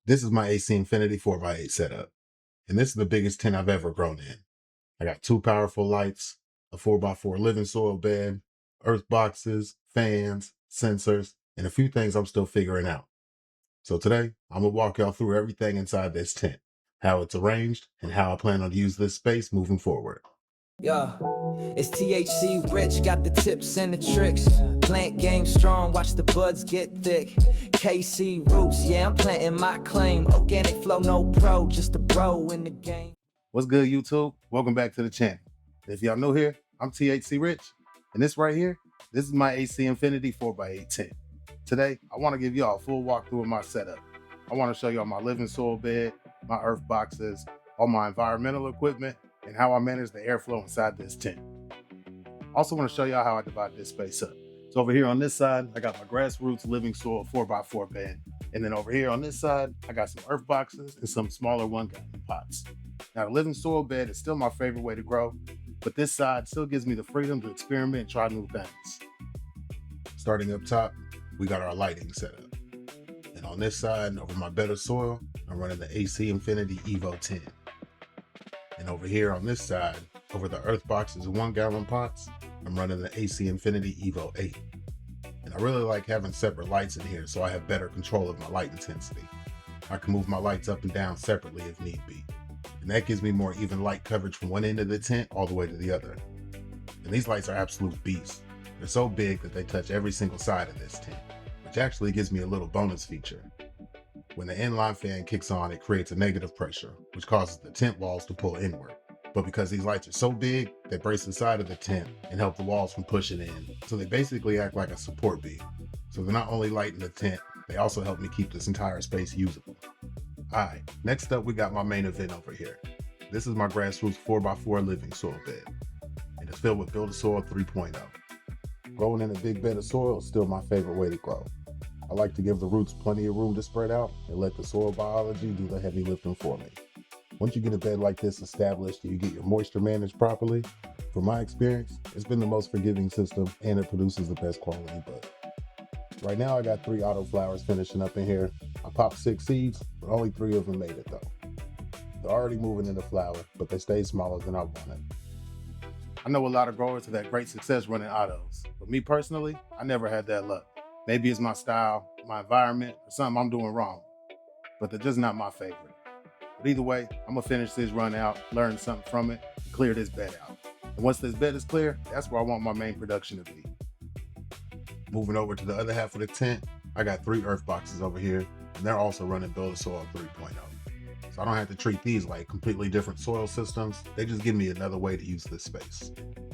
This is my AC Infinity 4x8 setup, and this is the biggest tent I've ever grown in. I got two powerful lights, a 4x4 living soil bed, earth boxes, fans, sensors, and a few things I'm still figuring out. So today, I'm gonna walk y'all through everything inside this tent, how it's arranged, and how I plan on to use this space moving forward. Yeah, it's THC rich, got the tips and the tricks. Plant game strong, watch the buds get thick. KC roots, yeah, I'm planting my claim. Organic flow, no pro, just a bro in the game. What's good, YouTube? Welcome back to the channel. If y'all new here, I'm THC Rich, and this right here, this is my AC Infinity 4x8 tent. Today, I want to give y'all a full walkthrough of my setup. I want to show y'all my living soil bed, my earth boxes, all my environmental equipment, and how I manage the airflow inside this tent. Also want to show y'all how I divide this space up. So over here on this side, I got my grassroots living soil 4x4 bed. And then over here on this side, I got some earth boxes and some smaller 1-gallon pots. Now the living soil bed is still my favorite way to grow, but this side still gives me the freedom to experiment and try new things. Starting up top, we got our lighting setup. And on this side, over my bed of soil, I'm running the AC Infinity Evo 10. And over here on this side, over the earth boxes and 1-gallon pots, I'm running the AC Infinity Evo 8. And I really like having separate lights in here so I have better control of my light intensity. I can move my lights up and down separately if need be. And that gives me more even light coverage from one end of the tent all the way to the other. And these lights are absolute beasts. They're so big that they touch every single side of this tent, which actually gives me a little bonus feature. When the inline fan kicks on, it creates a negative pressure, which causes the tent walls to pull inward. But because these lights are so big, they brace the side of the tent and help the walls from pushing in. So they basically act like a support beam. So they're not only lighting the tent, they also help me keep this entire space usable. Alright, next up we got my main event over here. This is my grassroots 4x4 living soil bed. And it's filled with BuildASoil 3.0. Growing in a big bed of soil is still my favorite way to grow. I like to give the roots plenty of room to spread out and let the soil biology do the heavy lifting for me. Once you get a bed like this established and you get your moisture managed properly, from my experience, it's been the most forgiving system and it produces the best quality bud. Right now I got 3 auto flowers finishing up in here. I popped 6 seeds, but only 3 of them made it though. They're already moving into flower, but they stayed smaller than I wanted. I know a lot of growers have had great success running autos, but me personally, I never had that luck. Maybe it's my style, my environment, or something I'm doing wrong, but they're just not my favorite. But either way, I'm gonna finish this run out, learn something from it, and clear this bed out. And once this bed is clear, that's where I want my main production to be. Moving over to the other half of the tent, I got 3 earth boxes over here, and they're also running BuildASoil 3.0. So I don't have to treat these like completely different soil systems. They just give me another way to use this space.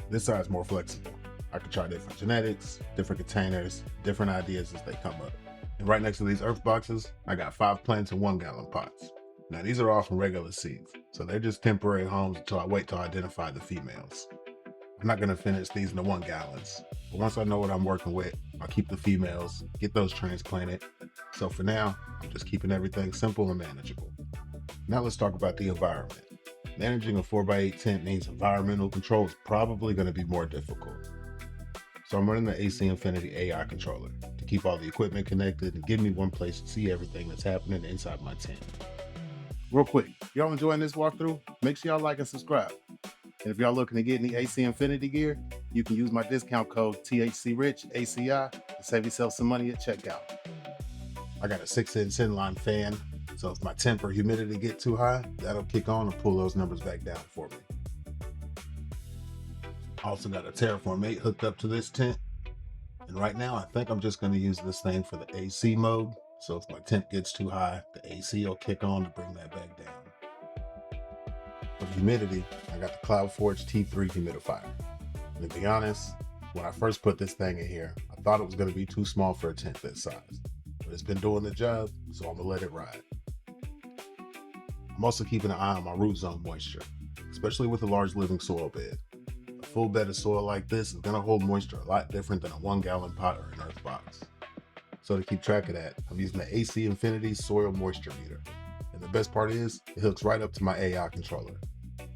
This side's more flexible. I can try different genetics, different containers, different ideas as they come up. And right next to these earth boxes, I got 5 plants in 1-gallon pots. Now these are all from regular seeds, so they're just temporary homes until I wait to identify the females. I'm not gonna finish these in the 1-gallons, but once I know what I'm working with, I'll keep the females, get those transplanted. So for now, I'm just keeping everything simple and manageable. Now let's talk about the environment. Managing a 4x8 tent means environmental control is probably gonna be more difficult. So I'm running the AC Infinity AI controller to keep all the equipment connected and give me one place to see everything that's happening inside my tent. Real quick, y'all enjoying this walkthrough? Make sure y'all like and subscribe. And if y'all looking to get any AC Infinity gear, you can use my discount code THCRICH, to save yourself some money at checkout. I got a 6-inch inline fan, so if my temp or humidity get too high, that'll kick on and pull those numbers back down for me. I also got a Terraform 8 hooked up to this tent. And right now, I think I'm just gonna use this thing for the AC mode. So if my temp gets too high, the AC will kick on to bring that back down. For humidity, I got the CloudForge T3 humidifier. And to be honest, when I first put this thing in here, I thought it was gonna be too small for a tent this size. But it's been doing the job, so I'm gonna let it ride. I'm also keeping an eye on my root zone moisture, especially with a large living soil bed. A full bed of soil like this is gonna hold moisture a lot different than a 1-gallon pot or an earth box. So to keep track of that, I'm using the AC Infinity Soil Moisture Meter. And the best part is, it hooks right up to my AI controller.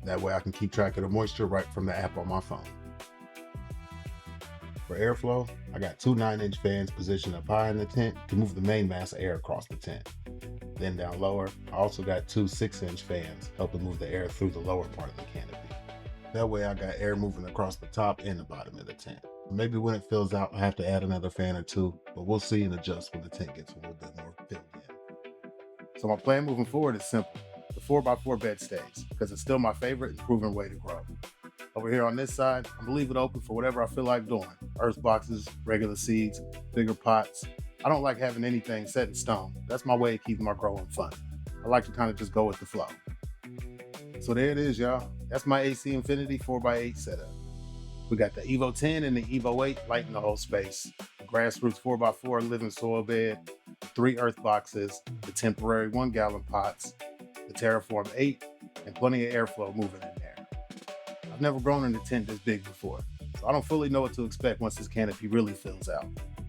That way I can keep track of the moisture right from the app on my phone. For airflow, I got 2 9-inch fans positioned up high in the tent to move the main mass of air across the tent. Then down lower, I also got two 6-inch fans helping move the air through the lower part of the canopy. That way I got air moving across the top and the bottom of the tent. Maybe when it fills out, I have to add another fan or two, but we'll see and adjust when the tent gets a little bit more filled in. So my plan moving forward is simple. The 4x4 bed stays, because it's still my favorite and proven way to grow. Over here on this side, I'm gonna leave it open for whatever I feel like doing. Earth boxes, regular seeds, bigger pots. I don't like having anything set in stone. That's my way of keeping my growing fun. I like to kind of just go with the flow. So there it is, y'all. That's my AC Infinity 4x8 setup. We got the Evo 10 and the Evo 8 lighting the whole space. The Grassroots 4x4 living soil bed, 3 earth boxes, the temporary 1-gallon pots, the Terraform 8, and plenty of airflow moving in there. I've never grown in a tent this big before, so I don't fully know what to expect once this canopy really fills out.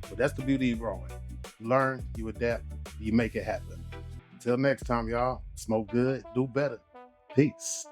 But that's the beauty of growing. You learn, you adapt, you make it happen. Until next time, y'all, smoke good, do better. Peace.